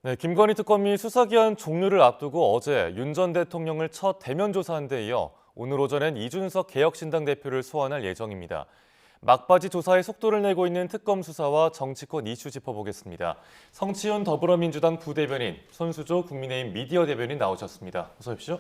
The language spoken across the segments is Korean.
네, 김건희 특검이 수사기한 종료를 앞두고 어제 윤 전 대통령을 첫 대면 조사한 데 이어 오늘 오전엔 이준석 개혁신당 대표를 소환할 예정입니다. 막바지 조사에 속도를 내고 있는 특검 수사와 정치권 이슈 짚어보겠습니다. 성치훈 더불어민주당 부대변인, 손수조 국민의힘 미디어 대변인 나오셨습니다. 어서 오십시오.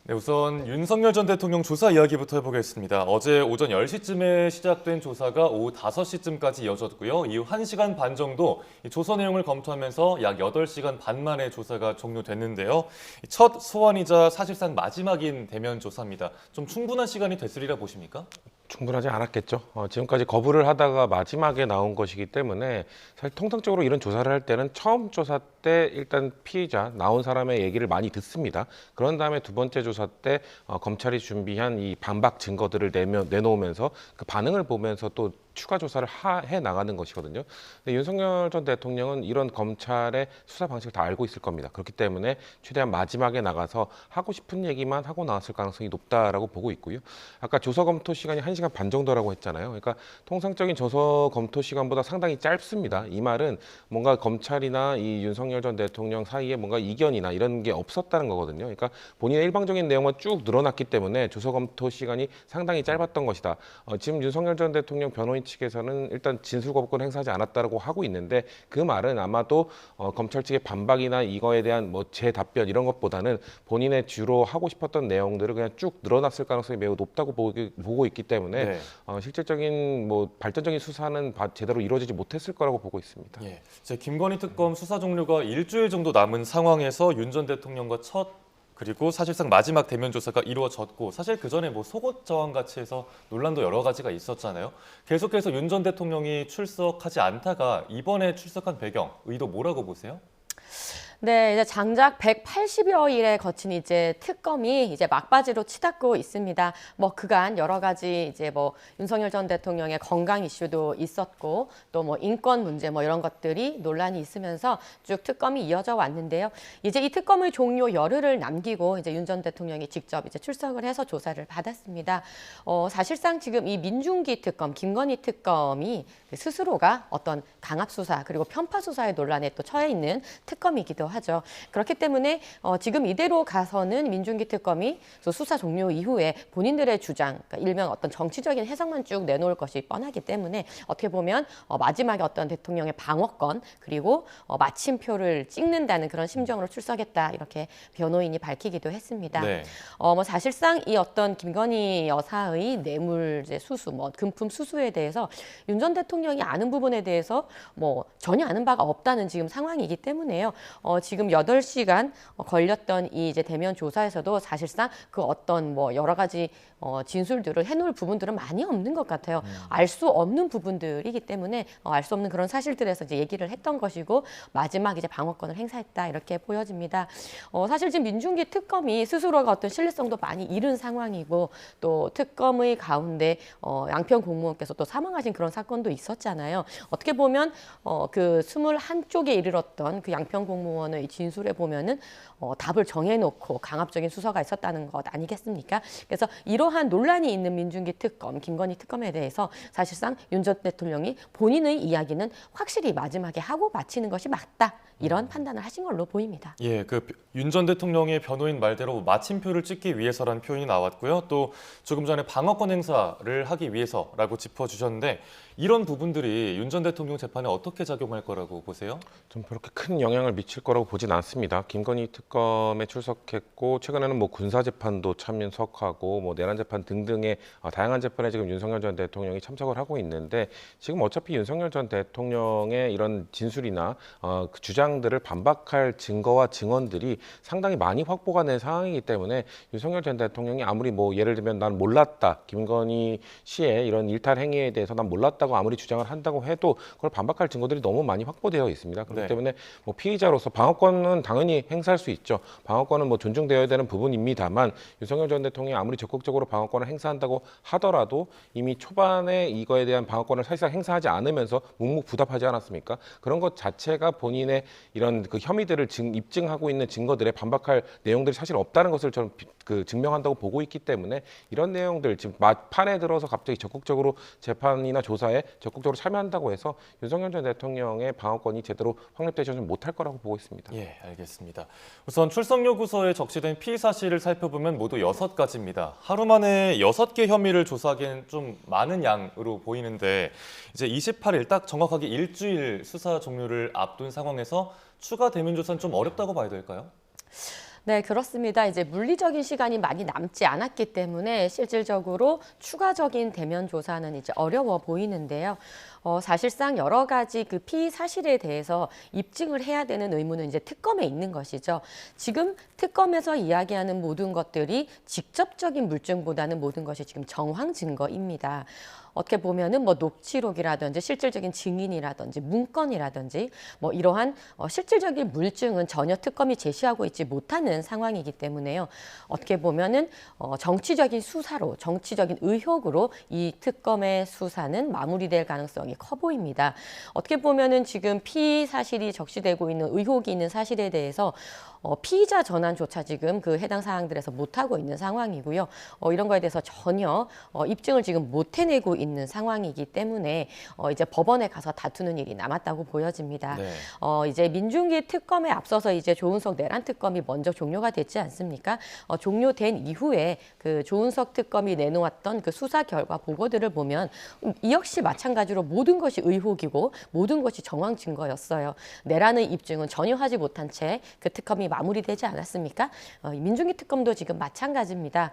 네, 우선 윤석열 전 대통령 조사 이야기부터 해보겠습니다. 어제 오전 10시쯤에 시작된 조사가 오후 5시쯤까지 이어졌고요. 이후 1시간 반 정도 조사 내용을 검토하면서 약 8시간 반 만에 조사가 종료됐는데요. 첫 소환이자 사실상 마지막인 대면 조사입니다. 좀 충분한 시간이 됐으리라 보십니까? 충분하지 않았겠죠. 지금까지 거부를 하다가 마지막에 나온 것이기 때문에 사실 통상적으로 이런 조사를 할 때는 처음 조사 때 일단 피의자 나온 사람의 얘기를 많이 듣습니다. 그런 다음에 두 번째 조사 때 검찰이 준비한 이 반박 증거들을 내놓으면서 그 반응을 보면서 또 추가 조사를 해 나가는 것이거든요. 근데 윤석열 전 대통령은 이런 검찰의 수사 방식을 다 알고 있을 겁니다. 그렇기 때문에 최대한 마지막에 나가서 하고 싶은 얘기만 하고 나왔을 가능성이 높다라고 보고 있고요. 아까 조서 검토 시간이 1시간 반 정도라고 했잖아요. 그러니까 통상적인 조서 검토 시간보다 상당히 짧습니다. 이 말은 뭔가 검찰이나 이 윤석열 전 대통령 사이에 뭔가 이견이나 이런 게 없었다는 거거든요. 그러니까 본인의 일방적인 내용만 쭉 늘어났기 때문에 조서 검토 시간이 상당히 짧았던 것이다. 지금 윤석열 전 대통령 변호인 측에서는 일단 진술 거부권 행사하지 않았다고 하고 있는데 그 말은 아마도 검찰 측의 반박이나 이거에 대한 뭐 제 답변 이런 것보다는 본인의 주로 하고 싶었던 내용들을 그냥 쭉 늘어났을 가능성이 매우 높다고 보고 있기 때문에 네. 실질적인 뭐 발전적인 수사는 제대로 이루어지지 못했을 거라고 보고 있습니다. 예, 이제 김건희 특검 수사 종료가 일주일 정도 남은 상황에서 윤 전 대통령과 그리고 사실상 마지막 대면 조사가 이루어졌고 사실 그 전에 뭐 속옷 저항 같이 해서 논란도 여러 가지가 있었잖아요. 계속해서 윤 전 대통령이 출석하지 않다가 이번에 출석한 배경, 의도 뭐라고 보세요? 네, 이제 장작 180여일에 거친 이제 특검이 이제 막바지로 치닫고 있습니다. 뭐 그간 여러 가지 이제 뭐 윤석열 전 대통령의 건강 이슈도 있었고 또 뭐 인권 문제 뭐 이런 것들이 논란이 있으면서 쭉 특검이 이어져 왔는데요. 이제 이 특검의 종료 열흘을 남기고 이제 윤 전 대통령이 직접 이제 출석을 해서 조사를 받았습니다. 사실상 지금 이 민중기 특검, 김건희 특검이 스스로가 어떤 강압 수사 그리고 편파 수사의 논란에 또 처해 있는 특검이기도 하죠. 그렇기 때문에 지금 이대로 가서는 민중기 특검이 수사 종료 이후에 본인들의 주장, 그러니까 일명 어떤 정치적인 해석만 쭉 내놓을 것이 뻔하기 때문에 어떻게 보면 마지막에 어떤 대통령의 방어권 그리고 마침표를 찍는다는 그런 심정으로 출석했다 이렇게 변호인이 밝히기도 했습니다. 네. 뭐 사실상 이 어떤 김건희 여사의 뇌물 수수, 뭐 금품 수수에 대해서 윤 전 대통령이 아는 부분에 대해서 뭐 전혀 아는 바가 없다는 지금 상황이기 때문에요. 지금 8시간 걸렸던 이 이제 대면 조사에서도 사실상 그 어떤 뭐 여러 가지 진술들을 해놓을 부분들은 많이 없는 것 같아요. 알 수 없는 부분들이기 때문에 알 수 없는 그런 사실들에서 이제 얘기를 했던 것이고 마지막 이제 방어권을 행사했다 이렇게 보여집니다. 사실 지금 민중기 특검이 스스로가 어떤 신뢰성도 많이 잃은 상황이고 또 특검의 가운데 양평 공무원께서 또 사망하신 그런 사건도 있었잖아요. 어떻게 보면 그 21쪽에 이르렀던 그 양평 공무원의 진술에 보면은 답을 정해놓고 강압적인 수사가 있었다는 것 아니겠습니까? 그래서 이러한 논란이 있는 민중기 특검, 김건희 특검에 대해서 사실상 윤 전 대통령이 본인의 이야기는 확실히 마지막에 하고 마치는 것이 맞다. 이런 판단을 하신 걸로 보입니다. 예, 그 윤 전 대통령의 변호인 말대로 마침표를 찍기 위해서라는 표현이 나왔고요. 또 조금 전에 방어권 행사를 하기 위해서라고 짚어주셨는데 이런 부분들이 윤 전 대통령 재판에 어떻게 작용할 거라고 보세요? 좀 그렇게 큰 영향을 미칠 거라고 보진 않습니다. 김건희 특검에 출석했고 최근에는 뭐 군사 재판도 참석하고 뭐 내란 재판 등등의 다양한 재판에 지금 윤석열 전 대통령이 참석을 하고 있는데 지금 어차피 윤석열 전 대통령의 이런 진술이나 그 주장들을 반박할 증거와 증언들이 상당히 많이 확보가 된 상황이기 때문에 윤석열 전 대통령이 아무리 뭐 예를 들면 난 몰랐다, 김건희 씨의 이런 일탈 행위에 대해서 난 몰랐다고 아무리 주장을 한다고 해도 그걸 반박할 증거들이 너무 많이 확보되어 있습니다. 그렇기 네. 때문에 뭐 피의자로서 방어권은 당연히 행사할 수 있죠. 방어권은 뭐 존중되어야 되는 부분입니다만 윤석열 전 대통령이 아무리 적극적으로 방어권을 행사한다고 하더라도 이미 초반에 이거에 대한 방어권을 사실상 행사하지 않으면서 묵묵부답하지 않았습니까? 그런 것 자체가 본인의 이런 그 혐의들을 입증하고 있는 증거들에 반박할 내용들이 사실 없다는 것을 저는 증명한다고 보고 있기 때문에 이런 내용들 지금 판에 들어서 갑자기 적극적으로 재판이나 조사에 조사에 적극적으로 참여한다고 해서 윤석열 전 대통령의 방어권이 제대로 확립되지 못할 거라고 보고 있습니다. 예, 알겠습니다. 우선 출석 요구서에 적시된 피의 사실을 살펴보면 모두 6가지입니다. 하루 만에 6개 혐의를 조사하기엔 좀 많은 양으로 보이는데 이제 28일 딱 정확하게 일주일 수사 종료를 앞둔 상황에서 추가 대면 조사는 좀 어렵다고 봐야 될까요? 네, 그렇습니다. 이제 물리적인 시간이 많이 남지 않았기 때문에 실질적으로 추가적인 대면 조사는 이제 어려워 보이는데요. 사실상 여러 가지 그 피의 사실에 대해서 입증을 해야 되는 의무는 이제 특검에 있는 것이죠. 지금 특검에서 이야기하는 모든 것들이 직접적인 물증보다는 모든 것이 지금 정황 증거입니다. 어떻게 보면은 뭐 녹취록이라든지 실질적인 증인이라든지 문건이라든지 뭐 이러한 실질적인 물증은 전혀 특검이 제시하고 있지 못하는 상황이기 때문에요. 어떻게 보면은 정치적인 수사로, 정치적인 의혹으로 이 특검의 수사는 마무리될 가능성이 커 보입니다. 어떻게 보면은 지금 피의 사실이 적시되고 있는 의혹이 있는 사실에 대해서 피의자 전환조차 지금 그 해당 사항들에서 못하고 있는 상황이고요. 이런 거에 대해서 전혀 입증을 지금 못 해내고 있는 상황이기 때문에 이제 법원에 가서 다투는 일이 남았다고 보여집니다. 네. 이제 민중기 특검에 앞서서 이제 조은석 내란 특검이 먼저 종료가 됐지 않습니까? 종료된 이후에 그 조은석 특검이 내놓았던 그 수사 결과 보고들을 보면 이 역시 마찬가지로 모든 것이 의혹이고 모든 것이 정황 증거였어요. 내란의 입증은 전혀 하지 못한 채 그 특검이 마무리되지 않았습니까? 민중기 특검도 지금 마찬가지입니다.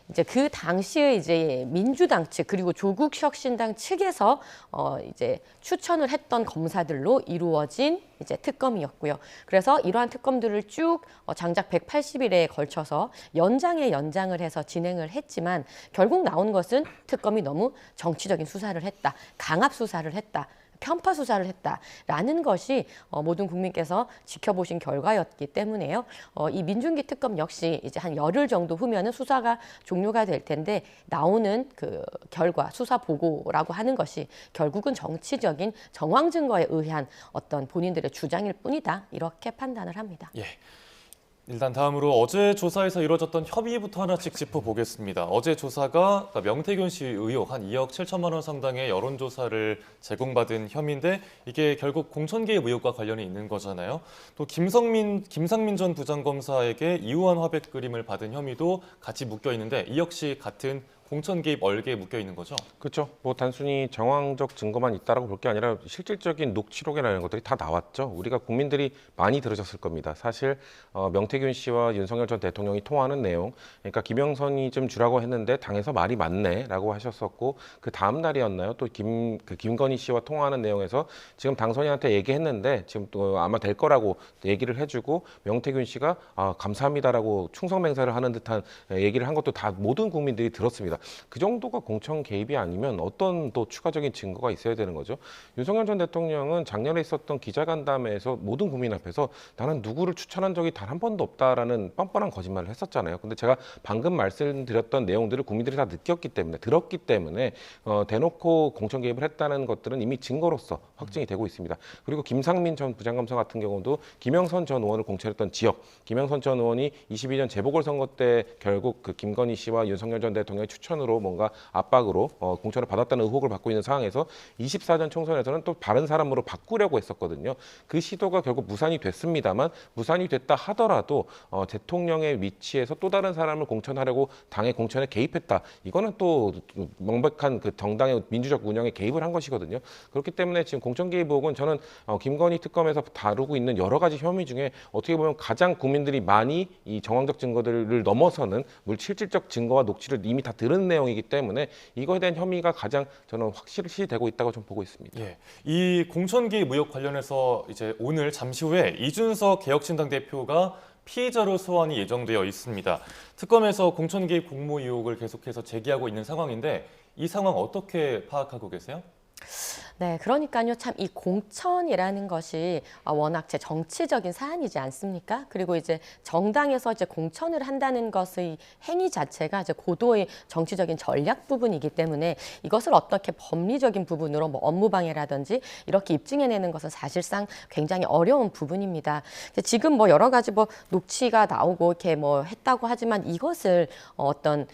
이제 그 당시에 이제 민주당 측 그리고 조국혁신당 측에서 이제 추천을 했던 검사들로 이루어진 이제 특검이었고요. 그래서 이러한 특검들을 쭉 장작 180일에 걸쳐서 연장을 해서 진행을 했지만 결국 나온 것은 특검이 너무 정치적인 수사를 했다, 강압 수사를 했다. 편파 수사를 했다라는 것이 모든 국민께서 지켜보신 결과였기 때문에요. 이 민중기 특검 역시 이제 한 열흘 정도 후면은 수사가 종료가 될 텐데 나오는 그 결과 수사 보고라고 하는 것이 결국은 정치적인 정황 증거에 의한 어떤 본인들의 주장일 뿐이다 이렇게 판단을 합니다. 예. 일단 다음으로 어제 조사에서 이루어졌던 협의부터 하나씩 짚어보겠습니다. 어제 조사가 명태균 씨 의혹 한 2억 7천만 원 상당의 여론조사를 제공받은 혐의인데 이게 결국 공천 개입 의혹과 관련이 있는 거잖아요. 또 김상민 전 부장검사에게 이우한 화백 그림을 받은 혐의도 같이 묶여 있는데 이 역시 같은 공천 개입 얼개에 묶여 있는 거죠? 그렇죠. 뭐 단순히 정황적 증거만 있다라고 볼 게 아니라 실질적인 녹취록이라는 것들이 다 나왔죠. 우리가 국민들이 많이 들으셨을 겁니다. 사실 명태균 씨와 윤석열 전 대통령이 통화하는 내용, 그러니까 김영선이 좀 주라고 했는데 당에서 말이 맞네라고 하셨었고 그 다음 날이었나요? 또 김건희 씨와 통화하는 내용에서 지금 당선인한테 얘기했는데 지금 또 아마 될 거라고 얘기를 해주고 명태균 씨가 감사합니다라고 충성맹세를 하는 듯한 얘기를 한 것도 다 모든 국민들이 들었습니다. 그 정도가 공천 개입이 아니면 어떤 또 추가적인 증거가 있어야 되는 거죠. 윤석열 전 대통령은 작년에 있었던 기자간담회에서 모든 국민 앞에서 나는 누구를 추천한 적이 단 한 번도 없다라는 뻔뻔한 거짓말을 했었잖아요. 근데 제가 방금 말씀드렸던 내용들을 국민들이 다 느꼈기 때문에 들었기 때문에 대놓고 공천 개입을 했다는 것들은 이미 증거로서 확증이 되고 있습니다. 그리고 김상민 전 부장검사 같은 경우도 김영선 전 의원을 공천했던 지역, 김영선 전 의원이 22년 재보궐선거 때 결국 그 김건희 씨와 윤석열 전 대통령의 추천으로 뭔가 압박으로 공천을 받았다는 의혹을 받고 있는 상황에서 24전 총선에서는 또 다른 사람으로 바꾸려고 했었거든요. 그 시도가 결국 무산이 됐습니다만 무산이 됐다 하더라도 대통령의 위치에서 또 다른 사람을 공천하려고 당의 공천에 개입했다. 이거는 또 명백한 그 정당의 민주적 운영에 개입을 한 것이거든요. 그렇기 때문에 지금 공천 개입 의혹은 저는 김건희 특검에서 다루고 있는 여러 가지 혐의 중에 어떻게 보면 가장 국민들이 많이 이 정황적 증거들을 넘어서는 실질적 증거와 녹취를 이미 다 들은 내용이기 때문에 이거에 대한 혐의가 가장 저는 확실시 되고 있다고 좀 보고 있습니다. 예, 이 공천 개입 의혹 관련해서 이제 오늘 잠시 후에 이준석 개혁신당 대표가 피의자로 소환이 예정되어 있습니다. 특검에서 공천 개입 공모 의혹을 계속해서 제기하고 있는 상황인데 이 상황 어떻게 파악하고 계세요? 네, 그러니까요. 참 이 공천이라는 것이 워낙 제 정치적인 사안이지 않습니까? 그리고 이제 정당에서 이제 공천을 한다는 것의 행위 자체가 이제 고도의 정치적인 전략 부분이기 때문에 이것을 어떻게 법리적인 부분으로 뭐 업무방해라든지 이렇게 입증해내는 것은 사실상 굉장히 어려운 부분입니다. 지금 뭐 여러 가지 뭐 녹취가 나오고 이렇게 뭐 했다고 하지만 이것을 어떤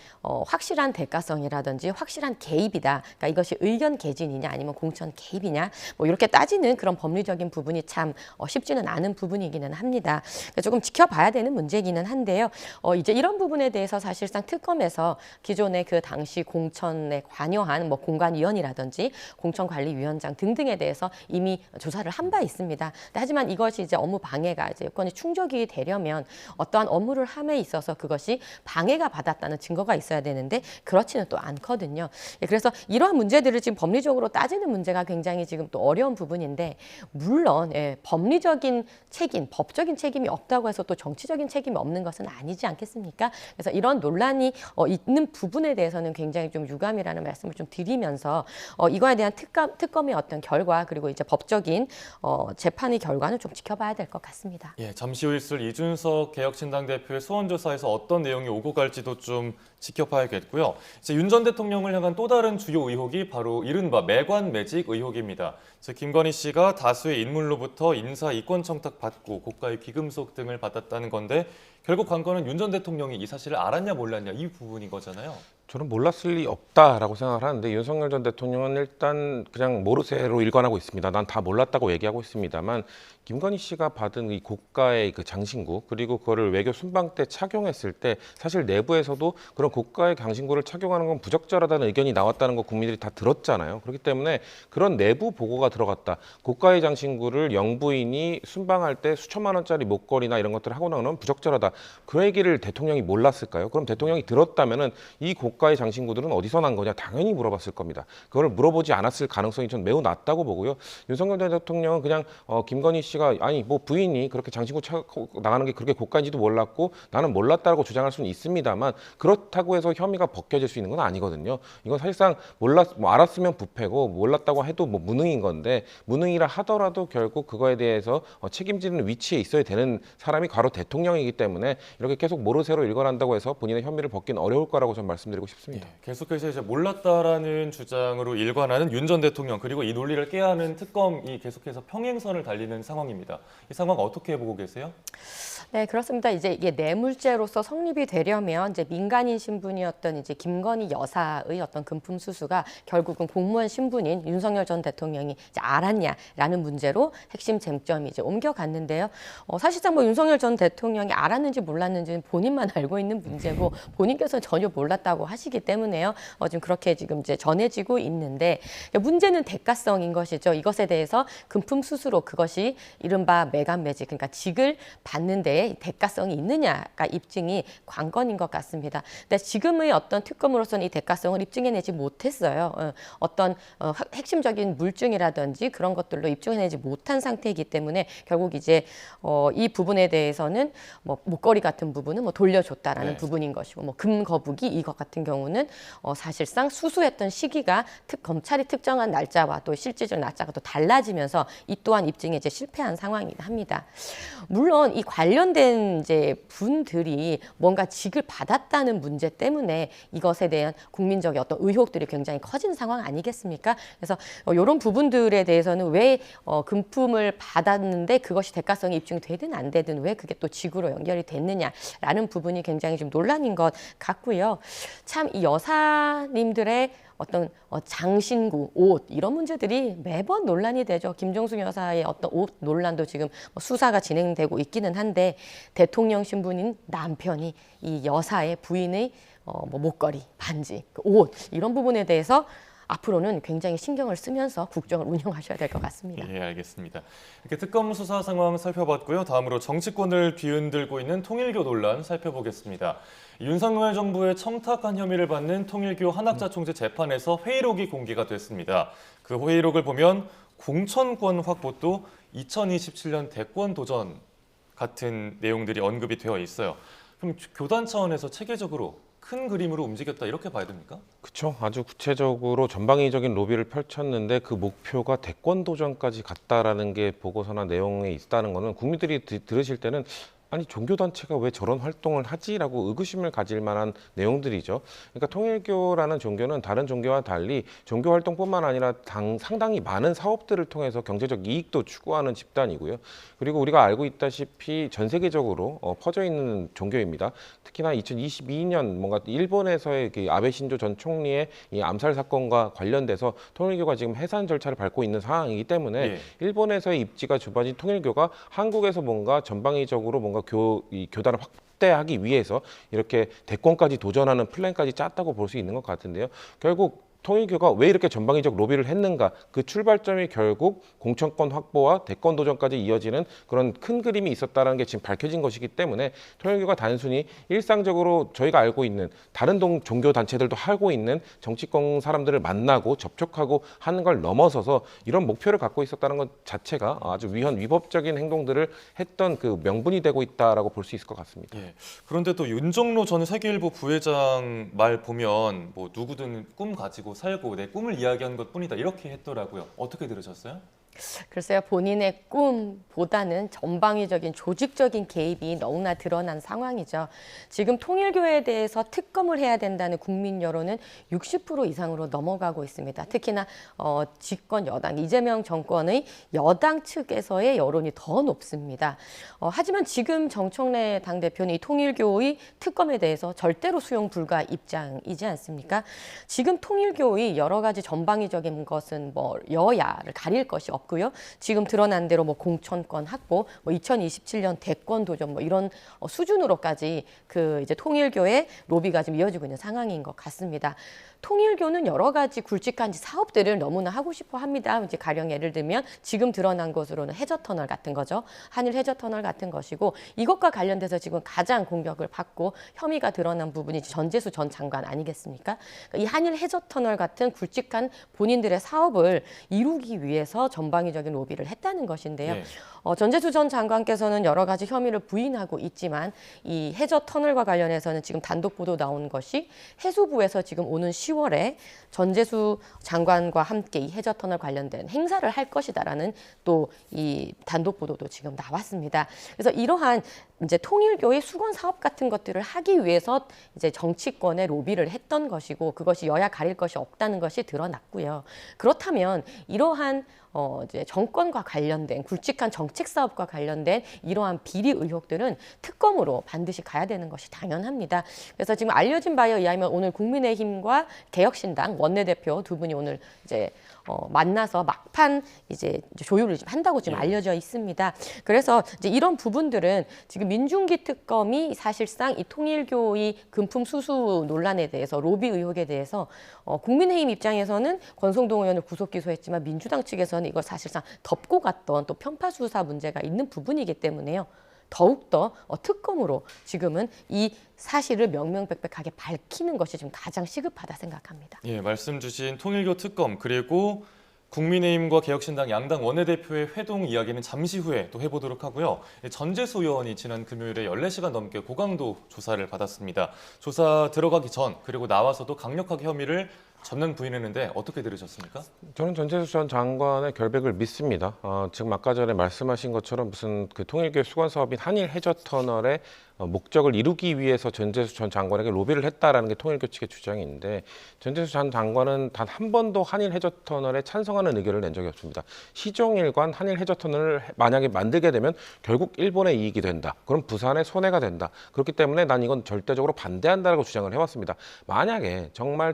확실한 대가성이라든지 확실한 개입이다. 그러니까 이것이 의견 개진이냐 아니면 공천 개입이냐 뭐 이렇게 따지는 그런 법리적인 부분이 참 쉽지는 않은 부분이기는 합니다. 그러니까 조금 지켜봐야 되는 문제이기는 한데요. 이제 이런 부분에 대해서 사실상 특검에서 기존의 그 당시 공천에 관여한 뭐 공관위원이라든지 공천관리위원장 등등에 대해서 이미 조사를 한 바 있습니다. 하지만 이것이 이제 업무 방해가 이제 여건이 충족이 되려면 어떠한 업무를 함에 있어서 그것이 방해가 받았다는 증거가 있어야 되는데 그렇지는 또 않거든요. 그래서 이러한 문제들을 지금 법리적으로 따지는 문제가 굉장히 지금 또 어려운 부분인데 물론 법리적인 책임, 법적인 책임이 없다고 해서 또 정치적인 책임이 없는 것은 아니지 않겠습니까? 그래서 이런 논란이 있는 부분에 대해서는 굉장히 좀 유감이라는 말씀을 좀 드리면서 이거에 대한 특검의 어떤 결과 그리고 이제 법적인 재판의 결과는 좀 지켜봐야 될 것 같습니다. 예, 잠시 후 있을 이준석 개혁신당 대표의 소환조사에서 어떤 내용이 오고 갈지도 좀 지켜봐야겠고요. 이제 윤 전 대통령을 향한 또 다른 주요 의혹이 바로 이른바 매관 매직 의혹입니다. 김건희 씨가 다수의 인물로부터 인사 이권 청탁 받고 고가의 귀금속 등을 받았다는 건데 결국 관건은 윤 전 대통령이 이 사실을 알았냐 몰랐냐 이 부분인 거잖아요. 저는 몰랐을 리 없다라고 생각을 하는데 윤석열 전 대통령은 일단 그냥 모르쇠로 일관하고 있습니다. 난 다 몰랐다고 얘기하고 있습니다만 김건희 씨가 받은 이 고가의 그 장신구 그리고 그거를 외교 순방 때 착용했을 때 사실 내부에서도 그런 고가의 장신구를 착용하는 건 부적절하다는 의견이 나왔다는 거 국민들이 다 들었잖아요. 그렇기 때문에 그런 내부 보고가 들어갔다. 고가의 장신구를 영부인이 순방할 때 수천만 원짜리 목걸이나 이런 것들을 하고 나오면 부적절하다. 그 얘기를 대통령이 몰랐을까요? 그럼 대통령이 들었다면은 이 고가의 장신구들은 어디서 난 거냐? 당연히 물어봤을 겁니다. 그걸 물어보지 않았을 가능성이 전 매우 낮다고 보고요. 윤석열 대통령은 그냥 김건희 씨가 아니 뭐 부인이 그렇게 장신구 나가는 게 그렇게 고가인지도 몰랐고 나는 몰랐다고 주장할 수는 있습니다만 그렇다고 해서 혐의가 벗겨질 수 있는 건 아니거든요. 이건 사실상 알았으면 부패고 몰랐다고 해도 뭐 무능인 건데 무능이라 하더라도 결국 그거에 대해서 책임지는 위치에 있어야 되는 사람이 바로 대통령이기 때문에 이렇게 계속 모르쇠로 일관한다고 해서 본인의 혐의를 벗기는 어려울 거라고 저는 말씀드리고 싶습니다. 예, 계속해서 이제 몰랐다라는 주장으로 일관하는 윤 전 대통령 그리고 이 논리를 깨야 하는 특검이 계속해서 평행선을 달리는 상황입니다. 이 상황 어떻게 보고 계세요? 네, 그렇습니다. 이제 이게 뇌물죄로서 성립이 되려면 이제 민간인 신분이었던 이제 김건희 여사의 어떤 금품 수수가 결국은 공무원 신분인 윤석열 전 대통령이 이제 알았냐라는 문제로 핵심 쟁점이 이제 옮겨갔는데요. 사실상 뭐 윤석열 전 대통령이 알았는지 몰랐는지는 본인만 알고 있는 문제고 본인께서는 전혀 몰랐다고 하시기 때문에요. 지금 그렇게 지금 이제 전해지고 있는데 문제는 대가성인 것이죠. 이것에 대해서 금품 수수로 그것이 이른바 매간 매직 그러니까 직을 받는데 대가성이 있느냐가 입증이 관건인 것 같습니다. 근데 지금의 어떤 특검으로서는 이 대가성을 입증해내지 못했어요. 어떤 핵심적인 물증이라든지 그런 것들로 입증해내지 못한 상태이기 때문에 결국 이제 이 부분에 대해서는 뭐 목걸이 같은 부분은 뭐 돌려줬다라는 부분인 것이고 뭐 금 거북이 이것 같은 경우는 사실상 수수했던 시기가 검찰이 특정한 날짜와 또 실질적 날짜가 또 달라지면서 이 또한 입증에 이제 실패한 상황이긴 합니다. 물론 이 관련된 이제 분들이 뭔가 직을 받았다는 문제 때문에 이것에 대한 국민적인 어떤 의혹들이 굉장히 커진 상황 아니겠습니까? 그래서 이런 부분들에 대해서는 왜 금품을 받았는데 그것이 대가성이 입증되든 안 되든 왜 그게 또 직으로 연결이 됐느냐라는 부분이 굉장히 좀 논란인 것 같고요. 참 이 여사님들의 어떤 장신구, 옷 이런 문제들이 매번 논란이 되죠. 김정숙 여사의 어떤 옷 논란도 지금 수사가 진행되고 있기는 한데 대통령 신분인 남편이 이 여사의 부인의 뭐 목걸이, 반지, 옷 이런 부분에 대해서 앞으로는 굉장히 신경을 쓰면서 국정을 운영하셔야 될 것 같습니다. 예, 알겠습니다. 이렇게 특검 수사 상황 살펴봤고요. 다음으로 정치권을 뒤흔들고 있는 통일교 논란 살펴보겠습니다. 윤석열 정부의 청탁한 혐의를 받는 통일교 한학자 총재 재판에서 회의록이 공개가 됐습니다. 그 회의록을 보면 공천권 확보도 2027년 대권 도전 같은 내용들이 언급이 되어 있어요. 그럼 교단 차원에서 체계적으로 큰 그림으로 움직였다 이렇게 봐야 됩니까? 그렇죠. 아주 구체적으로 전방위적인 로비를 펼쳤는데 그 목표가 대권 도전까지 갔다라는 게 보고서나 내용에 있다는 거는 국민들이 들으실 때는 아니 종교단체가 왜 저런 활동을 하지라고 의구심을 가질 만한 내용들이죠. 그러니까 통일교라는 종교는 다른 종교와 달리 종교 활동뿐만 아니라 상당히 많은 사업들을 통해서 경제적 이익도 추구하는 집단이고요. 그리고 우리가 알고 있다시피 전 세계적으로 퍼져 있는 종교입니다. 특히나 2022년 뭔가 일본에서의 그 아베 신조 전 총리의 이 암살 사건과 관련돼서 통일교가 지금 해산 절차를 밟고 있는 상황이기 때문에 예. 일본에서의 입지가 좁아진 통일교가 한국에서 뭔가 전방위적으로 뭔가 이 교단을 확대하기 위해서 이렇게 대권까지 도전하는 플랜까지 짰다고 볼 수 있는 것 같은데요. 결국 통일교가 왜 이렇게 전방위적 로비를 했는가? 그 출발점이 결국 공천권 확보와 대권 도전까지 이어지는 그런 큰 그림이 있었다는 게 지금 밝혀진 것이기 때문에 통일교가 단순히 일상적으로 저희가 알고 있는 다른 종교 단체들도 하고 있는 정치권 사람들을 만나고 접촉하고 하는 걸 넘어서서 이런 목표를 갖고 있었다는 것 자체가 아주 위법적인 행동들을 했던 그 명분이 되고 있다라고 볼 수 있을 것 같습니다. 예. 그런데 또 윤정로 전 세계일보 부회장 말 보면 뭐 누구든 꿈 가지고 살고 내 꿈을 이야기한 것뿐이다 이렇게 했더라고요. 어떻게 들으셨어요? 글쎄요, 본인의 꿈보다는 전방위적인 조직적인 개입이 너무나 드러난 상황이죠. 지금 통일교에 대해서 특검을 해야 된다는 국민 여론은 60% 이상으로 넘어가고 있습니다. 특히나 집권 여당 이재명 정권의 여당 측에서의 여론이 더 높습니다. 하지만 지금 정청래 당대표는 이 통일교의 특검에 대해서 절대로 수용 불가 입장이지 않습니까? 지금 통일교의 여러 가지 전방위적인 것은 뭐 여야를 가릴 것이 없고요. 지금 드러난 대로 뭐 공천권 확보, 뭐 2027년 대권 도전 뭐 이런 수준으로까지 그 이제 통일교의 로비가 지금 이어지고 있는 상황인 것 같습니다. 통일교는 여러 가지 굵직한 사업들을 너무나 하고 싶어 합니다. 이제 가령 예를 들면 지금 드러난 것으로는 해저터널 같은 거죠. 한일 해저터널 같은 것이고 이것과 관련돼서 지금 가장 공격을 받고 혐의가 드러난 부분이 전재수 전 장관 아니겠습니까? 이 한일 해저터널 같은 굵직한 본인들의 사업을 이루기 위해서 전방위적인 로비를 했다는 것인데요. 네. 전재수 전 장관께서는 여러 가지 혐의를 부인하고 있지만 이 해저터널과 관련해서는 지금 단독 보도 나온 것이 해수부에서 지금 오는 10월에 전재수 장관과 함께 이 해저터널 관련된 행사를 할 것이다라는 또 이 단독 보도도 지금 나왔습니다. 그래서 이러한 이제 통일교의 수건 사업 같은 것들을 하기 위해서 이제 정치권에 로비를 했던 것이고 그것이 여야 가릴 것이 없다는 것이 드러났고요. 그렇다면 이러한 이제 정권과 관련된 굵직한 정책 사업과 관련된 이러한 비리 의혹들은 특검으로 반드시 가야 되는 것이 당연합니다. 그래서 지금 알려진 바에 의하면 오늘 국민의힘과 개혁신당 원내대표 두 분이 오늘 이제 만나서 막판 이제 조율을 한다고 지금 알려져 있습니다. 그래서 이제 이런 부분들은 지금 민중기 특검이 사실상 이 통일교의 금품 수수 논란에 대해서 로비 의혹에 대해서 국민의힘 입장에서는 권성동 의원을 구속 기소했지만 민주당 측에서는 이걸 사실상 덮고 갔던 또 편파 수사 문제가 있는 부분이기 때문에요. 더욱더 특검으로 지금은 이 사실을 명명백백하게 밝히는 것이 지금 가장 시급하다 생각합니다. 예, 말씀 주신 통일교 특검 그리고 국민의힘과 개혁신당 양당 원내대표의 회동 이야기는 잠시 후에 또 해보도록 하고요. 전재수 의원이 지난 금요일에 14시간 넘게 고강도 조사를 받았습니다. 조사 들어가기 전 그리고 나와서도 강력하게 혐의를 전면 부인했는데 어떻게 들으셨습니까? 저는 전재수 전 장관의 결백을 믿습니다. 지금 아까 전에 말씀하신 것처럼 무슨 그 통일교 수건 사업인 한일 해저터널의 목적을 이루기 위해서 전재수 전 장관에게 로비를 했다라는 게 통일교 측의 주장인데 전재수 전 장관은 단 한 번도 한일 해저터널에 찬성하는 의견을 낸 적이 없습니다. 시종일관 한일 해저터널을 만약에 만들게 되면 결국 일본의 이익이 된다. 그럼 부산의 손해가 된다. 그렇기 때문에 난 이건 절대적으로 반대한다라고 주장을 해왔습니다. 만약에 정말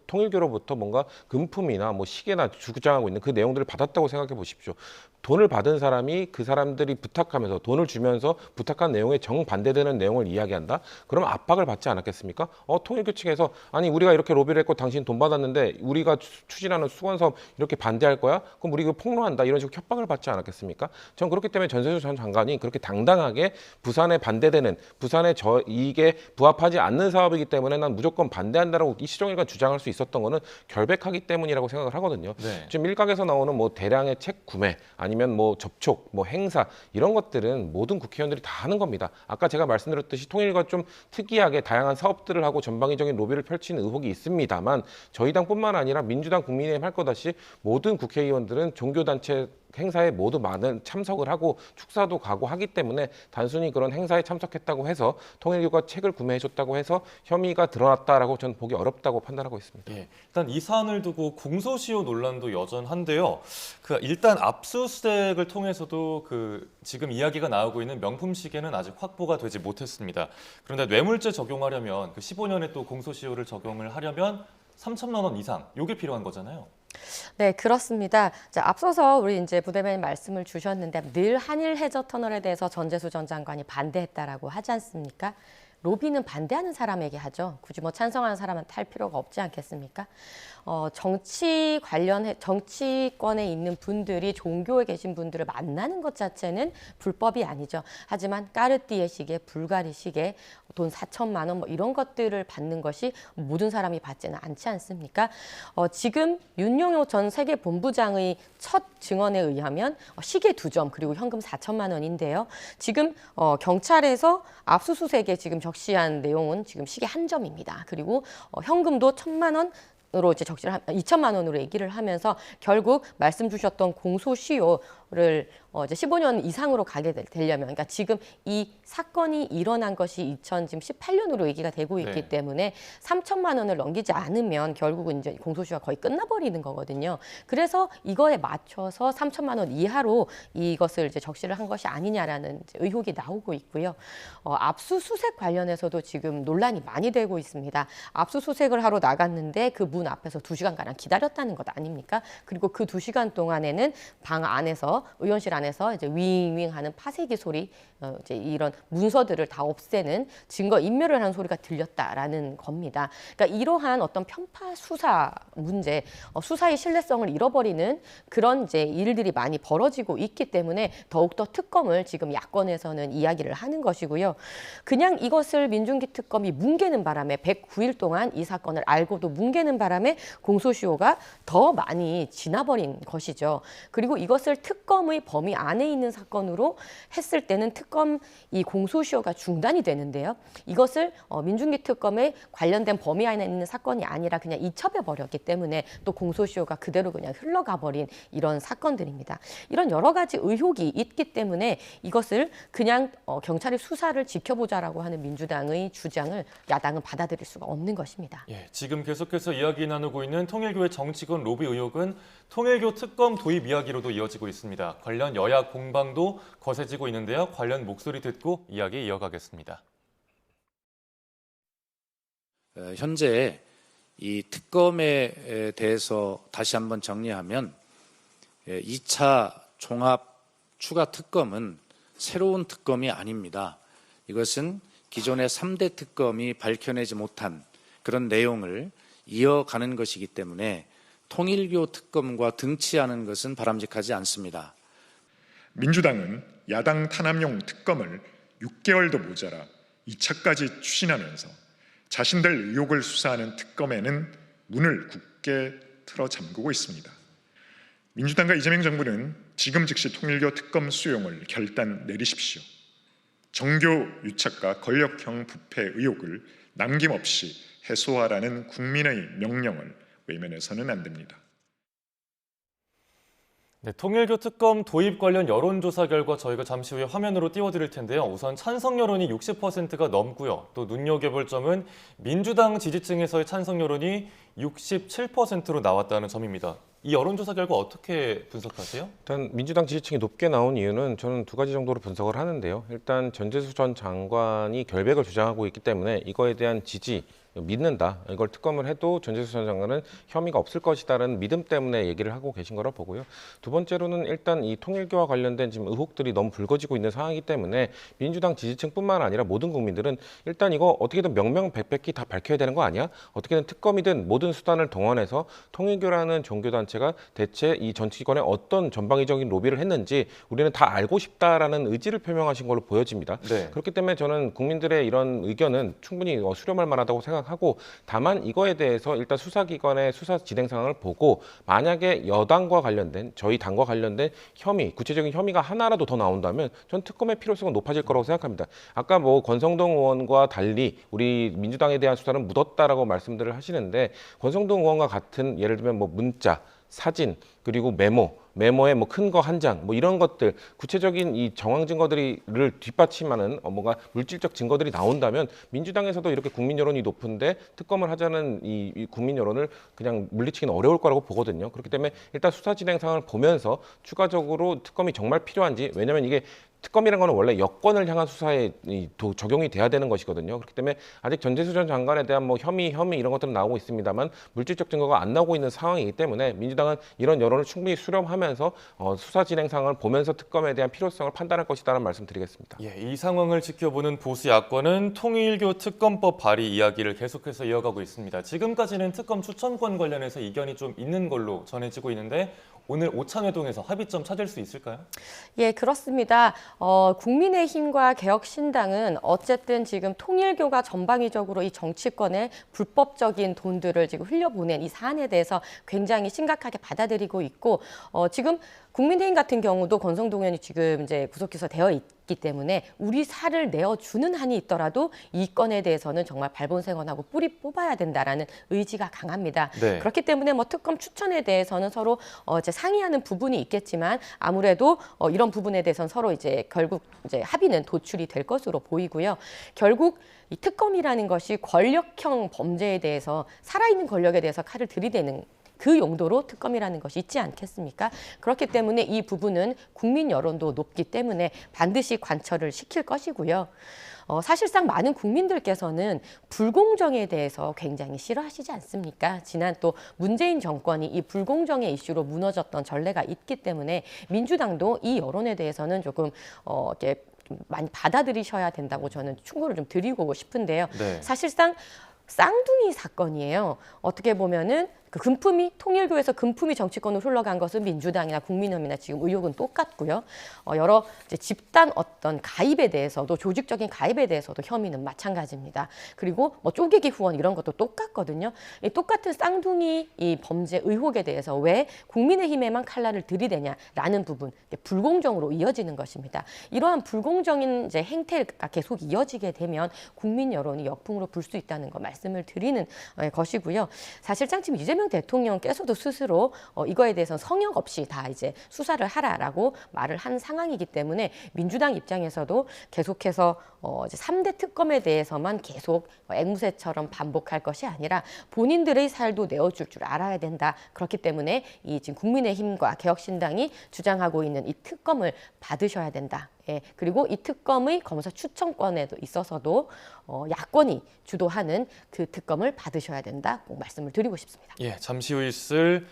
통일교로부터 뭔가 금품이나 뭐 시계나 주장하고 있는 그 내용들을 받았다고 생각해 보십시오. 돈을 받은 사람이 그 사람들이 부탁하면서 돈을 주면서 부탁한 내용에 정반대되는 내용을 이야기한다? 그럼 압박을 받지 않았겠습니까? 통일교 측에서 아니 우리가 이렇게 로비를 했고 당신 돈 받았는데 우리가 추진하는 수건사업 이렇게 반대할 거야? 그럼 우리 이거 폭로한다 이런 식으로 협박을 받지 않았겠습니까? 전 그렇기 때문에 전재수 전 장관이 그렇게 당당하게 부산에 반대되는 부산의 이익에 부합하지 않는 사업이기 때문에 난 무조건 반대한다라고 이 시종일관 주장할 수 있었던 거는 결백하기 때문이라고 생각을 하거든요. 네. 지금 일각에서 나오는 뭐 대량의 책 구매 아니면 아니면 뭐 접촉, 뭐 행사 이런 것들은 모든 국회의원들이 다 하는 겁니다. 아까 제가 말씀드렸듯이 통일교가 좀 특이하게 다양한 사업들을 하고 전방위적인 로비를 펼치는 의혹이 있습니다만 저희 당뿐만 아니라 민주당, 국민의힘 할 것 없이 모든 국회의원들은 종교단체 행사에 모두 많은 참석을 하고 축사도 가고 하기 때문에 단순히 그런 행사에 참석했다고 해서 통일교가 책을 구매해줬다고 해서 혐의가 드러났다라고 저는 보기 어렵다고 판단하고 있습니다. 예, 일단 이 사안을 두고 공소시효 논란도 여전한데요. 일단 압수수색을 통해서도 지금 이야기가 나오고 있는 명품 시계는 아직 확보가 되지 못했습니다. 그런데 뇌물죄 적용하려면 15년에 또 공소시효를 적용을 하려면 3천만 원 이상 요게 필요한 거잖아요. 네, 그렇습니다. 자, 앞서서 우리 이제 부대변인 말씀을 주셨는데 늘 한일 해저 터널에 대해서 전재수 전 장관이 반대했다라고 하지 않습니까? 로비는 반대하는 사람에게 하죠. 굳이 뭐 찬성하는 사람한테 할 필요가 없지 않겠습니까? 정치권에 있는 분들이 종교에 계신 분들을 만나는 것 자체는 불법이 아니죠. 하지만 까르띠에 시계, 불가리 시계, 돈 4천만 원 뭐 이런 것들을 받는 것이 모든 사람이 받지는 않지 않습니까? 지금 윤용호 전 세계본부장의 첫 증언에 의하면 시계 2점 그리고 현금 4천만 원인데요. 지금 경찰에서 압수수색에 지금 적시한 내용은 지금 시계 1점입니다. 그리고 현금도 1,000만 원 으로 이제 적시를 2천만 원으로 얘기를 하면서 결국 말씀 주셨던 공소시효를 이제 15년 이상으로 가게 되려면 그러니까 지금 이 사건이 일어난 것이 2018년으로 얘기가 되고 있기 네. 때문에 3천만 원을 넘기지 않으면 결국은 이제 공소시효가 거의 끝나버리는 거거든요. 그래서 이거에 맞춰서 3천만 원 이하로 이것을 이제 적시를 한 것이 아니냐라는 이제 의혹이 나오고 있고요. 압수수색 관련해서도 지금 논란이 많이 되고 있습니다. 압수수색을 하러 나갔는데 그 문 앞에서 2시간가량 기다렸다는 것 아닙니까? 그리고 그 2시간 동안에는 방 안에서 의원실 안에서 이제 윙윙하는 파쇄기 소리, 이제 이런 문서들을 다 없애는 증거 인멸을 하는 소리가 들렸다라는 겁니다. 그러니까 이러한 어떤 편파 수사 문제, 수사의 신뢰성을 잃어버리는 그런 이제 일들이 많이 벌어지고 있기 때문에 더욱더 특검을 지금 야권에서는 이야기를 하는 것이고요. 그냥 이것을 민중기 특검이 뭉개는 바람에 109일 동안 이 사건을 알고도 뭉개는 바람에 공소시효가 더 많이 지나버린 것이죠. 그리고 이것을 특검의 범위 안에 있는 사건으로 했을 때는 특검 이 공소시효가 중단이 되는데요. 이것을 민중기 특검에 관련된 범위 안에 있는 사건이 아니라 그냥 이첩해 버렸기 때문에 또 공소시효가 그대로 그냥 흘러가 버린 이런 사건들입니다. 이런 여러 가지 의혹이 있기 때문에 이것을 그냥 경찰의 수사를 지켜보자라고 하는 민주당의 주장을 야당은 받아들일 수가 없는 것입니다. 예, 지금 계속해서 이야기 나누고 있는 통일교의 정치권 로비 의혹은 통일교 특검 도입 이야기로도 이어지고 있습니다. 관련 여야 공방도 거세지고 있는데요. 관련 목소리 듣고 이야기 이어가겠습니다. 현재 이 특검에 대해서 다시 한번 정리하면 2차 종합 추가 특검은 새로운 특검이 아닙니다. 이것은 기존의 3대 특검이 밝혀내지 못한 그런 내용을 이어가는 것이기 때문에 통일교 특검과 등치하는 것은 바람직하지 않습니다. 민주당은 야당 탄압용 특검을 6개월도 모자라 2차까지 추진하면서 자신들 의혹을 수사하는 특검에는 문을 굳게 틀어 잠그고 있습니다. 민주당과 이재명 정부는 지금 즉시 통일교 특검 수용을 결단 내리십시오. 정교 유착과 권력형 부패 의혹을 남김없이 해소하라는 국민의 명령을 외면해서는 안 됩니다. 네, 통일교 특검 도입 관련 여론조사 결과 저희가 잠시 후에 화면으로 띄워드릴 텐데요. 우선 찬성 여론이 60%가 넘고요. 또 눈여겨볼 점은 민주당 지지층에서의 찬성 여론이 67%로 나왔다는 점입니다. 이 여론조사 결과 어떻게 분석하세요? 일단 민주당 지지층이 높게 나온 이유는 저는 2가지 정도로 분석을 하는데요. 일단 전재수 전 장관이 결백을 주장하고 있기 때문에 이거에 대한 지지, 믿는다. 이걸 특검을 해도 전재수 전 장관은 혐의가 없을 것이다라는 믿음 때문에 얘기를 하고 계신 거라 보고요. 두 번째로는 일단 이 통일교와 관련된 지금 의혹들이 너무 불거지고 있는 상황이기 때문에 민주당 지지층뿐만 아니라 모든 국민들은 일단 이거 어떻게든 명명백백히 다 밝혀야 되는 거 아니야? 어떻게든 특검이든 모든 수단을 동원해서 통일교라는 종교단체가 대체 이 정치권에 어떤 전방위적인 로비를 했는지 우리는 다 알고 싶다라는 의지를 표명하신 걸로 보여집니다. 네. 그렇기 때문에 저는 국민들의 이런 의견은 충분히 수렴할 만하다고 생각합니다. 생각하고, 다만 이거에 대해서 일단 수사기관의 수사 진행 상황을 보고 만약에 여당과 관련된, 저희 당과 관련된 혐의, 구체적인 혐의가 하나라도 더 나온다면 전 특검의 필요성은 높아질 거라고 생각합니다. 아까 뭐 권성동 의원과 달리 우리 민주당에 대한 수사는 묻었다라고 말씀들을 하시는데, 권성동 의원과 같은 예를 들면 뭐 문자, 사진, 그리고 메모에 뭐 큰 거 한 장, 뭐 이런 것들, 구체적인 이 정황 증거들을 뒷받침하는 뭔가 물질적 증거들이 나온다면 민주당에서도 이렇게 국민 여론이 높은데 특검을 하자는 이 국민 여론을 그냥 물리치기는 어려울 거라고 보거든요. 그렇기 때문에 일단 수사 진행 상황을 보면서 추가적으로 특검이 정말 필요한지, 왜냐하면 이게 특검이라는 거는 원래 여권을 향한 수사에 적용이 돼야 되는 것이거든요. 그렇기 때문에 아직 전재수 전 장관에 대한 뭐 혐의 이런 것들은 나오고 있습니다만 물질적 증거가 안 나오고 있는 상황이기 때문에 민주당은 이런 여론을 충분히 수렴하면서 수사 진행 상황을 보면서 특검에 대한 필요성을 판단할 것이다라는 말씀드리겠습니다. 예, 이 상황을 지켜보는 보수 야권은 통일교 특검법 발의 이야기를 계속해서 이어가고 있습니다. 지금까지는 특검 추천권 관련해서 이견이 좀 있는 걸로 전해지고 있는데 오늘 오찬회동에서 합의점 찾을 수 있을까요? 예, 그렇습니다. 국민의힘과 개혁신당은 어쨌든 지금 통일교가 전방위적으로 이 정치권의 불법적인 돈들을 지금 흘려보낸 이 사안에 대해서 굉장히 심각하게 받아들이고 있고, 지금 국민의힘 같은 경우도 권성동 의원이 지금 이제 구속기소 되어 있기 때문에 우리 살을 내어주는 한이 있더라도 이 건에 대해서는 정말 발본색원하고 뿌리 뽑아야 된다라는 의지가 강합니다. 네. 그렇기 때문에 뭐 특검 추천에 대해서는 서로 이제 상의하는 부분이 있겠지만 아무래도 이런 부분에 대해서는 서로 이제 결국 이제 합의는 도출이 될 것으로 보이고요. 결국 이 특검이라는 것이 권력형 범죄에 대해서 살아있는 권력에 대해서 칼을 들이대는 그 용도로 특검이라는 것이 있지 않겠습니까? 그렇기 때문에 이 부분은 국민 여론도 높기 때문에 반드시 관철을 시킬 것이고요. 사실상 많은 국민들께서는 불공정에 대해서 굉장히 싫어하시지 않습니까? 지난 또 문재인 정권이 이 불공정의 이슈로 무너졌던 전례가 있기 때문에 민주당도 이 여론에 대해서는 조금 이렇게 좀 많이 받아들이셔야 된다고 저는 충고를 좀 드리고 싶은데요. 네. 사실상 쌍둥이 사건이에요. 어떻게 보면은 그 금품이 통일교에서 금품이 정치권으로 흘러간 것은 민주당이나 국민의힘이나 지금 의혹은 똑같고요. 여러 이제 집단 어떤 가입에 대해서도 조직적인 가입에 대해서도 혐의는 마찬가지입니다. 그리고 뭐 쪼개기 후원 이런 것도 똑같거든요. 이 똑같은 쌍둥이 이 범죄 의혹에 대해서 왜 국민의힘에만 칼날을 들이대냐라는 부분, 불공정으로 이어지는 것입니다. 이러한 불공정인 이제 행태가 계속 이어지게 되면 국민 여론이 역풍으로 불 수 있다는 거 말씀을 드리는 것이고요. 사실상 지금 이재명 대통령께서도 스스로 이거에 대해서는 성역 없이 다 이제 수사를 하라라고 말을 한 상황이기 때문에 민주당 입장에서도 계속해서 이제 3대 특검에 대해서만 계속 앵무새처럼 반복할 것이 아니라 본인들의 살도 내어줄 줄 알아야 된다. 그렇기 때문에 이 지금 국민의힘과 개혁신당이 주장하고 있는 이 특검을 받으셔야 된다. 예, 그리고 이 특검의 검사 추천권에도 있어서도 야권이 주도하는 그 특검을 받으셔야 된다. 꼭 말씀을 드리고 싶습니다. 예, 잠시 후 있을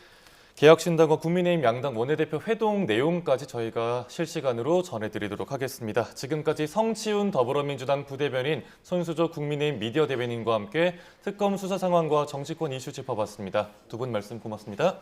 개혁신당과 국민의힘 양당 원내대표 회동 내용까지 저희가 실시간으로 전해드리도록 하겠습니다. 지금까지 성치훈 더불어민주당 부대변인, 손수조 국민의힘 미디어 대변인과 함께 특검 수사 상황과 정치권 이슈 짚어봤습니다. 두 분 말씀 고맙습니다.